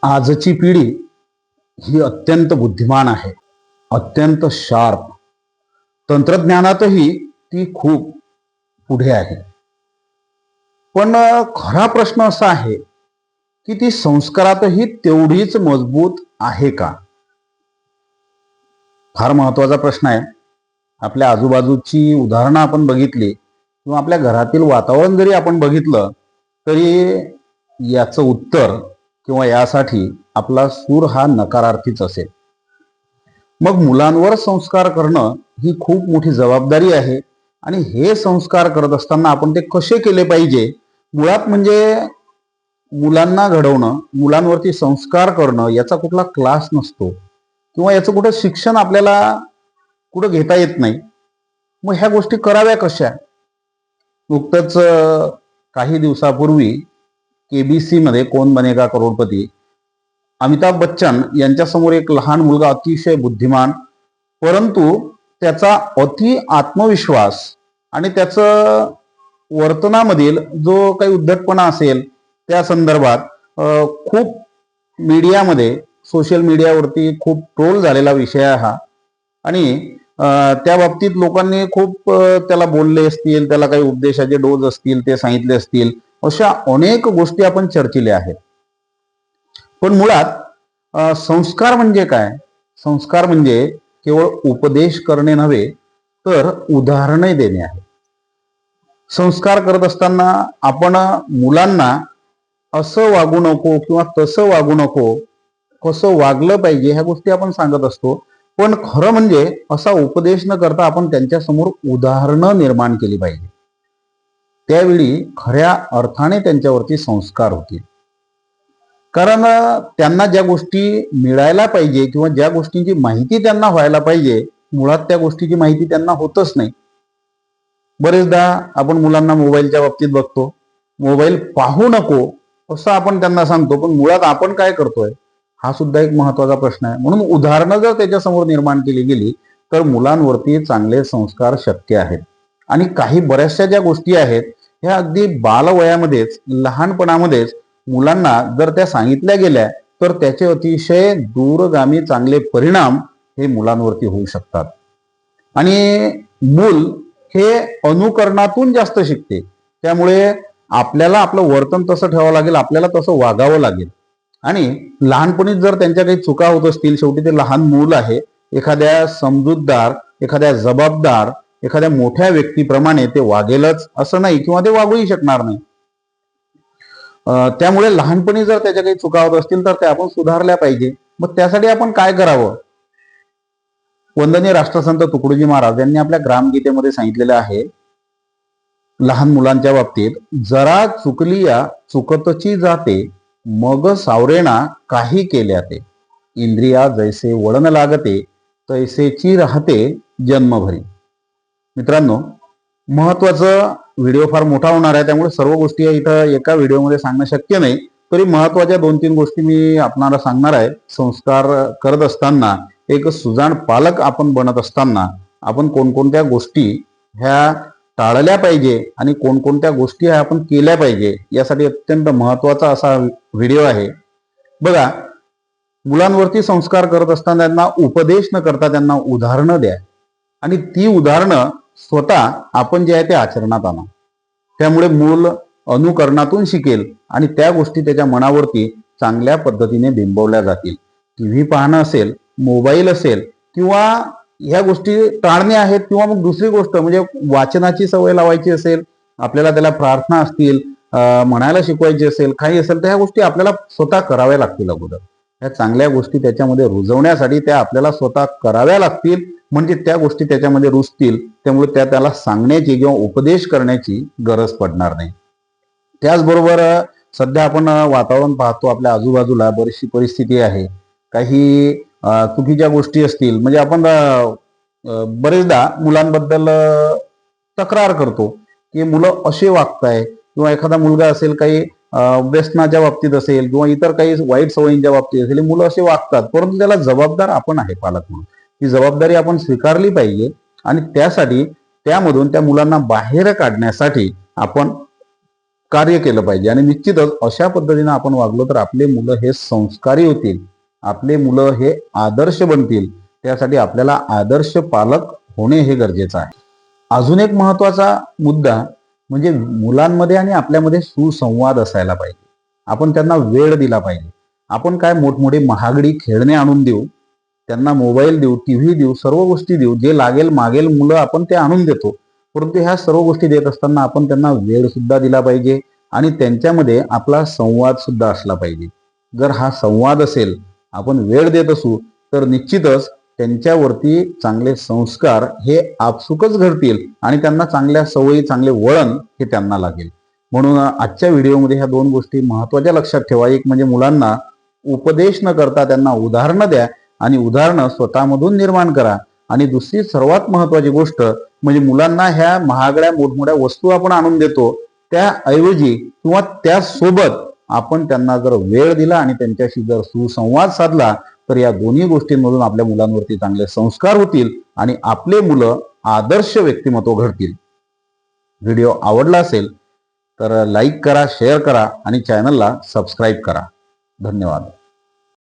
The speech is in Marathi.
आजची पिढी ही अत्यंत बुद्धिमान आहे, अत्यंत शार्प. तंत्रज्ञानातही ती खूप पुढे आहे. पण खरा प्रश्न असा आहे की ती संस्कारातही तेवढीच मजबूत आहे का? फार महत्वाचा प्रश्न आहे. आपल्या आजूबाजूची उदाहरणं आपण बघितली किंवा आपल्या घरातील वातावरण जरी आपण बघितलं तरी याचं उत्तर किंवा यासाठी आपला सूर हा नकारार्थीच असेल. मग मुलांवर संस्कार करणं ही खूप मोठी जबाबदारी आहे आणि हे संस्कार करत असताना आपण ते कसे केले पाहिजे, मुळात म्हणजे मुलांना घडवणं, मुलांवरती संस्कार करणं याचा कुठला क्लास नसतो किंवा याचं कुठं शिक्षण आपल्याला कुठं घेता येत नाही. मग ह्या गोष्टी कराव्या कशा? नुकतंच काही दिवसापूर्वी केबीसी मध्ये कोण बनेगा करोडपती अमिताभ बच्चन यांच्यासमोर एक लहान मुलगा अतिशय बुद्धिमान, परंतु त्याचा अति आत्मविश्वास आणि त्याचं वर्तनामधील जो काही उद्धटपणा असेल त्या संदर्भात खूप मीडियामध्ये, सोशल मीडियावरती खूप ट्रोल झालेला विषय आहे हा. आणि त्या बाबतीत लोकांनी खूप त्याला बोलले असतील, त्याला काही उपदेशाचे डोस असतील ते सांगितले असतील, अशा अनेक गोष्टी आपण चर्चिल्या आहेत. पण मुळात संस्कार म्हणजे काय? संस्कार म्हणजे केवळ उपदेश करणे नव्हे तर उदाहरणे देणे आहे. संस्कार करत असताना आपण मुलांना असं वागू नको किंवा तसं वागू नको, कसं वागलं पाहिजे ह्या गोष्टी आपण सांगत असतो. पण खरं म्हणजे असा उपदेश न करता आपण त्यांच्यासमोर उदाहरणं निर्माण केली पाहिजे. त्यावेळी खऱ्या अर्थाने त्यांच्यावरती संस्कार होतील. कारण त्यांना ज्या गोष्टी मिळायला पाहिजे किंवा ज्या गोष्टींची माहिती त्यांना व्हायला पाहिजे, मुळात त्या गोष्टीची माहिती त्यांना होतच नाही. बरेचदा आपण मुलांना मोबाईलच्या बाबतीत बघतो, मोबाईल पाहू नको असं आपण त्यांना सांगतो, पण मुळात आपण काय करतोय हा सुद्धा एक महत्वाचा प्रश्न आहे. म्हणून उदाहरणं जर त्याच्यासमोर निर्माण केली गेली तर मुलांवरती चांगले संस्कार शक्य आहेत. आणि काही बऱ्याचशा ज्या गोष्टी आहेत ह्या अगदी बालवयामध्येच, लहानपणामध्येच मुलांना जर त्या सांगितल्या गेल्या तर त्याचे अतिशय दूरगामी चांगले परिणाम हे मुलांवरती होऊ शकतात. आणि मूल हे अनुकरणातून जास्त शिकते. त्यामुळे आपल्याला आपलं वर्तन तसं ठेवावं लागेल, आपल्याला तसं वागावं लागेल. आणि लहानपणीच जर त्यांच्या काही चुका होत असतील, शेवटी ते लहान मूल आहे, एखाद्या समजूतदार, एखाद्या जबाबदार, एखाद्या मोठ्या व्यक्तीप्रमाणे ते वागेलच असं नाही किंवा ते वागूही शकणार नाही. त्यामुळे लहानपणी जर त्याच्या काही चुका होत असतील तर त्या आपण सुधारल्या पाहिजे. मग त्यासाठी आपण काय करावं? वंदनीय राष्ट्रसंत तुकडोजी महाराज यांनी आपल्या ग्रामगीतेमध्ये सांगितलेलं आहे, लहान मुलांच्या बाबतीत, जरा चुकली या चुकतची जाते, मग सावरेना काही केल्या ते, इंद्रिया जैसे वळण लागते, तैसेची राहते जन्मभरी. मित्रांनो, महत्वाचं व्हिडिओ फार मोठा होणार आहे, त्यामुळे सर्व गोष्टी इथं एका व्हिडिओमध्ये सांगणं शक्य नाही. तरी महत्वाच्या 2-3 गोष्टी मी आपणाला सांगणार आहे. संस्कार करत असताना, एक सुजाण पालक आपण बनत असताना आपण कोणकोणत्या गोष्टी ह्या टाळल्या पाहिजे आणि कोणकोणत्या गोष्टी ह्या आपण केल्या पाहिजे, यासाठी अत्यंत महत्वाचा असा व्हिडिओ आहे. बघा, मुलांवरती संस्कार करत असताना त्यांना उपदेश न करता त्यांना उदाहरणं द्या आणि ती उदाहरणं स्वतः आपण जे आहे ते आचरणात आणा. त्यामुळे मूल अनुकरणातून शिकेल आणि त्या गोष्टी त्याच्या मनावरती चांगल्या पद्धतीने बिंबवल्या जातील. टीव्ही पाहणं असेल, मोबाईल असेल किंवा ह्या गोष्टी टाळणे आहेत, किंवा मग दुसरी गोष्ट म्हणजे वाचनाची सवय लावायची असेल, आपल्याला त्याला प्रार्थना असतील, म्हणायला शिकवायची असेल, काही असेल, तर ह्या गोष्टी आपल्याला स्वतः कराव्या लागतील. अगोदर ह्या चांगल्या गोष्टी त्याच्यामध्ये रुजवण्यासाठी त्या आपल्याला स्वतः कराव्या लागतील, म्हणजे त्या गोष्टी त्याच्यामध्ये रुजतील. त्यामुळे त्याला सांगण्याची किंवा उपदेश करण्याची गरज पडणार नाही. त्याचबरोबर सध्या आपण वातावरण पाहतो, आपल्या आजूबाजूला बरीचशी परिस्थिती आहे, काही चुकीच्या गोष्टी असतील, म्हणजे आपण बरेचदा मुलांबद्दल तक्रार करतो की मुलं असे वागताय, किंवा एखादा मुलगा असेल काही व्यसनाच्या बाबतीत असेल किंवा इतर काही वाईट सवयींच्या बाबतीत असेल, मुलं असे वागतात. परंतु त्याला जबाबदार आपण आहे पालक म्हणून, ही जबाबदारी आपण स्वीकारली पाहिजे. आणि त्यासाठी त्यामधून त्या मुलांना बाहेर काढण्यासाठी आपण कार्य केलं पाहिजे. आणि निश्चितच अशा पद्धतीने आपण वागलो तर आपले मुलं हे संस्कारी होतील, आपले मुलं हे आदर्श बनतील. त्यासाठी आपल्याला आदर्श पालक होणे हे गरजेचं आहे. अजून एक महत्वाचा मुद्दा म्हणजे मुलांमध्ये आणि आपल्यामध्ये सुसंवाद असायला पाहिजे. आपण त्यांना वेळ दिला पाहिजे. आपण काय मोठमोठे महागडी खेळणे आणून देऊ, त्यांना मोबाईल देऊ, टीव्ही देऊ, सर्व गोष्टी देऊ, जे लागेल मागेल मुलं आपण ते आणून देतो. परंतु ह्या सर्व गोष्टी देत असताना आपण त्यांना वेळ सुद्धा दिला पाहिजे आणि त्यांच्यामध्ये आपला संवाद सुद्धा असला पाहिजे. जर हा संवाद असेल, आपण वेळ देत असू, तर निश्चितच त्यांच्यावरती चांगले संस्कार हे आपसुकच घडतील आणि त्यांना चांगल्या सवयी, चांगले वळण हे त्यांना लागेल. म्हणून आजच्या व्हिडिओमध्ये ह्या दोन गोष्टी महत्वाच्या लक्षात ठेवा. एक म्हणजे मुलांना उपदेश न करता त्यांना उदाहरणं द्या आणि उदाहरणं स्वतःमधून निर्माण करा. आणि दुसरी सर्वात महत्वाची गोष्ट म्हणजे मुलांना ह्या महागड्या मोठमोठ्या वस्तू आपण आणून देतो त्याऐवजी किंवा त्यासोबत आपण त्यांना जर वेळ दिला आणि त्यांच्याशी जर सुसंवाद साधला तर या दोन्ही गोष्टींमधून आपल्या मुलांवरती चांगले संस्कार होतील आणि आपले मुलं आदर्श व्यक्तिमत्व घडतील. व्हिडिओ आवडला असेल तर लाईक करा, शेअर करा आणि चॅनलला सबस्क्राईब करा. धन्यवाद.